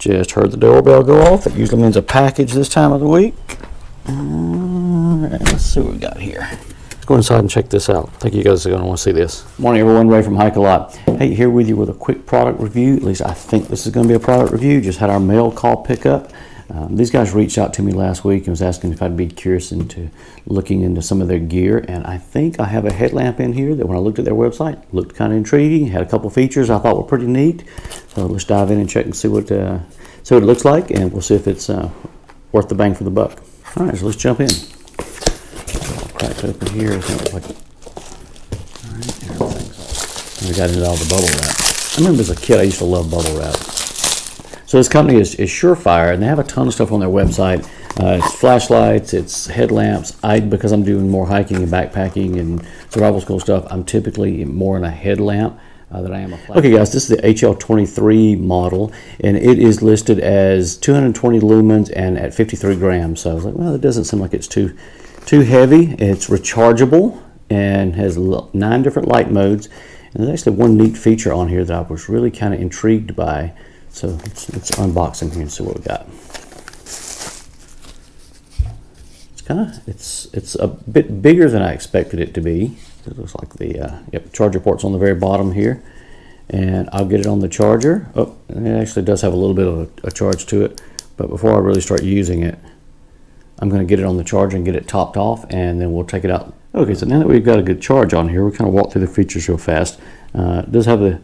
Just heard the doorbell go off. It usually means a package this time of the week. Let's see what we got here. Let's go inside and check this out. I think you guys are going to want to see this. Morning, everyone. Ray from Hike-ALOT. Hey, here with you with a quick product review. At least I think this is going to be a product review. Just had our mail call pickup. These guys reached out to me last week and was asking if I'd be curious into looking into some of their gear, and I think I have a headlamp in here that when I looked at their website looked kind of intriguing, had a couple features I thought were pretty neat. So let's dive in and check and see what it looks like, and we'll see if it's worth the bang for the buck. All right, so let's jump in. Crack it open here. It's like, all right, everything's. We got into all the bubble wrap. I remember as a kid I used to love bubble wrap. So this company is SuperFire, and they have a ton of stuff on their website. It's flashlights, it's headlamps. Because I'm doing more hiking and backpacking and survival school stuff, I'm typically more in a headlamp than I am a flashlight. Okay guys, this is the HL23 model, and it is listed as 220 lumens and at 53 grams. So I was like, well, it doesn't seem like it's too heavy. It's rechargeable and has 9 different light modes. And there's actually one neat feature on here that I was really kind of intrigued by. So let's unbox them here and see what we got. It's a bit bigger than I expected it to be. It looks like the charger port's on the very bottom here, and I'll get it on the charger. Oh, and it actually does have a little bit of a charge to it, but before I really start using it, I'm going to get it on the charger and get it topped off, and then we'll take it out. Okay, so now that we've got a good charge on here, we'll kind of walk through the features real fast. It does have a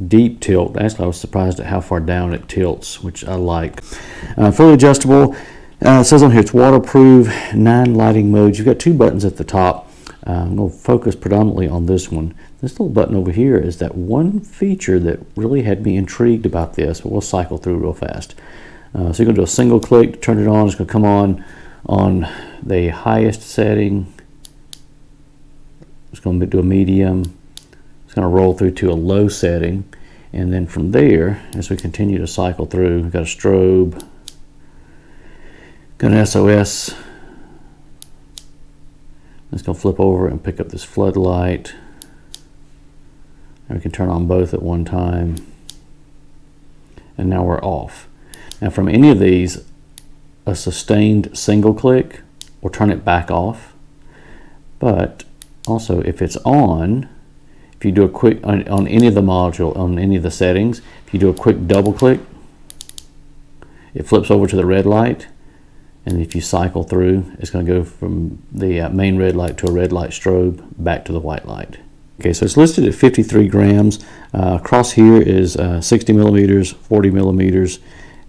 deep tilt. Actually, I was surprised at how far down it tilts, which I like. Fully adjustable. It says on here it's waterproof, 9 lighting modes. You've got 2 buttons at the top. I'm going to focus predominantly on this one. This little button over here is that one feature that really had me intrigued about this, but we'll cycle through real fast. So you're going to do a single click to turn it on. It's going to come on the highest setting. It's going to do a medium. It's going to roll through to a low setting, and then from there, as we continue to cycle through, we've got a strobe, got an SOS. It's going to flip over and pick up this floodlight, and we can turn on both at one time, and now we're off. Now from any of these, a sustained single click will turn it back off, but also if it's on, if you do a quick, on any of the module, on any of the settings, if you do a quick double click, it flips over to the red light, and if you cycle through, it's going to go from the main red light to a red light strobe back to the white light. Okay, so it's listed at 53 grams. Across here is 60 millimeters, 40 millimeters,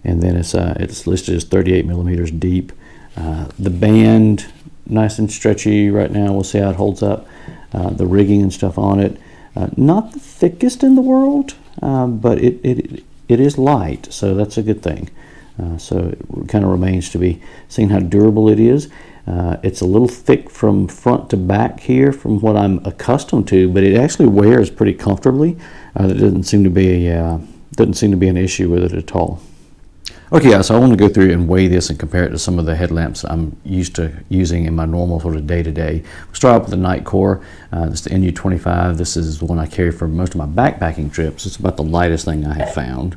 and then it's listed as 38 millimeters deep. The band, nice and stretchy right now. We'll see how it holds up. The rigging and stuff on it. Not the thickest in the world, but it is light, so that's a good thing. So it kind of remains to be seen how durable it is. It's a little thick from front to back here from what I'm accustomed to, but it actually wears pretty comfortably. There doesn't seem to be an issue with it at all. Okay, guys, so I want to go through and weigh this and compare it to some of the headlamps I'm used to using in my normal sort of day-to-day. We'll start off with the Night Core. This is the NU25. This is the one I carry for most of my backpacking trips. It's about the lightest thing I have found.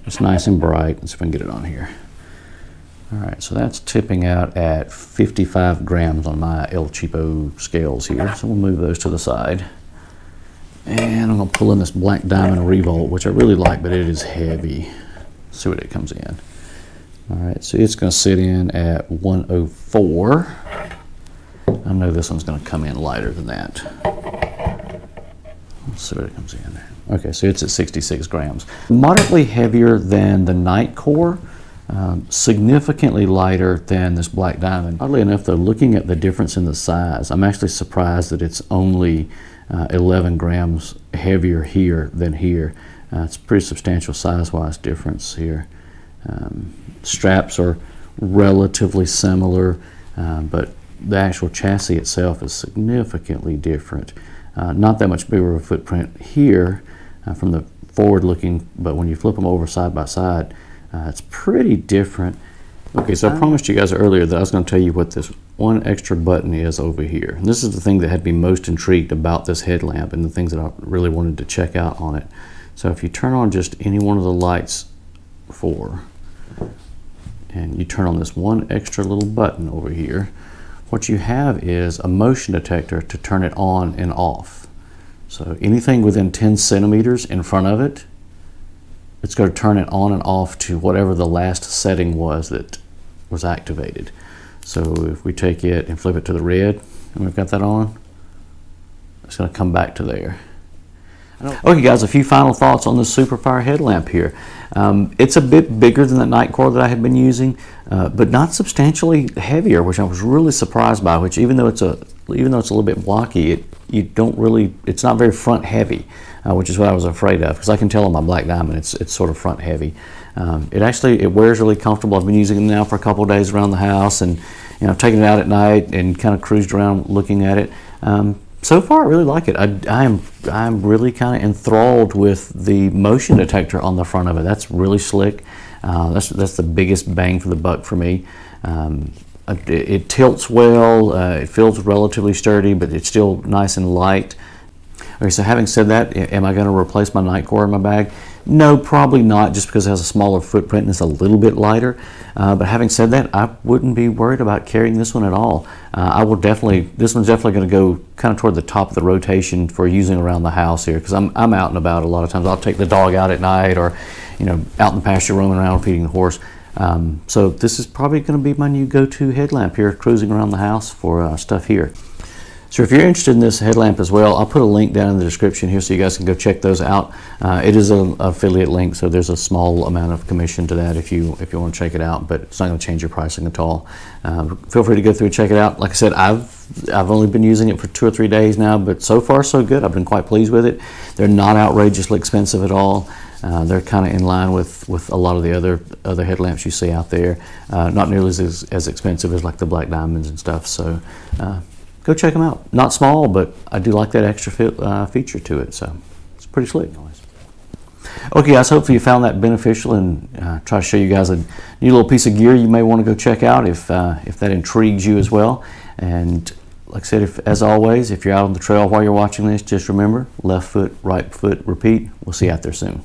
It's nice and bright. Let's see if I can get it on here. All right, so that's tipping out at 55 grams on my El Cheapo scales here. So we'll move those to the side. And I'm going to pull in this Black Diamond Revolt, which I really like, but it is heavy. Let's see what it comes in. All right, so it's going to sit in at 104. I know this one's going to come in lighter than that. Let's see what it comes in. Okay, so it's at 66 grams. Moderately heavier than the Night Core, significantly lighter than this Black Diamond. Oddly enough, though, looking at the difference in the size, I'm actually surprised that it's only 11 grams heavier here than here. It's a pretty substantial size-wise difference here. Straps are relatively similar, but the actual chassis itself is significantly different. Not that much bigger of a footprint here from the forward looking, but when you flip them over side by side, it's pretty different. Okay, so I promised you guys earlier that I was going to tell you what this one extra button is over here. And this is the thing that had me most intrigued about this headlamp and the things that I really wanted to check out on it. So if you turn on just any one of the lights before, and you turn on this one extra little button over here, what you have is a motion detector to turn it on and off. So anything within 10 centimeters in front of it, it's going to turn it on and off to whatever the last setting was that was activated. So if we take it and flip it to the red, and we've got that on, it's going to come back to there. Okay guys, a few final thoughts on this SuperFire headlamp here. It's a bit bigger than the night core that I had been using, but not substantially heavier, which I was really surprised by. Which even though it's a little bit blocky, it's not very front heavy, which is what I was afraid of, because I can tell on my Black Diamond it's sort of front heavy. It wears really comfortable. I've been using it now for a couple of days around the house, and I've taken it out at night and kind of cruised around looking at it. So far, I really like it. I'm really kind of enthralled with the motion detector on the front of it. That's really slick. That's the biggest bang for the buck for me. It tilts well. It feels relatively sturdy, but it's still nice and light. Okay, so having said that, am I going to replace my night core in my bag? No, probably not, just because it has a smaller footprint and it's a little bit lighter. But having said that, I wouldn't be worried about carrying this one at all. This one's definitely going to go kind of toward the top of the rotation for using around the house here, because I'm out and about a lot of times. I'll take the dog out at night, or out in the pasture roaming around feeding the horse. So this is probably going to be my new go-to headlamp here, cruising around the house for stuff here. So if you're interested in this headlamp as well, I'll put a link down in the description here so you guys can go check those out. It is an affiliate link, so there's a small amount of commission to that if you want to check it out, but it's not going to change your pricing at all. Feel free to go through and check it out. Like I said, I've only been using it for 2 or 3 days now, but so far so good. I've been quite pleased with it. They're not outrageously expensive at all. They're kind of in line with a lot of the other headlamps you see out there. Not nearly as expensive as like the Black Diamonds and stuff. So go check them out. Not small, but I do like that extra feature to it. So it's pretty slick. Okay guys, hopefully you found that beneficial, and try to show you guys a new little piece of gear you may want to go check out if that intrigues you as well. And like I said, as always, if you're out on the trail while you're watching this, just remember, left foot, right foot, repeat. We'll see you out there soon.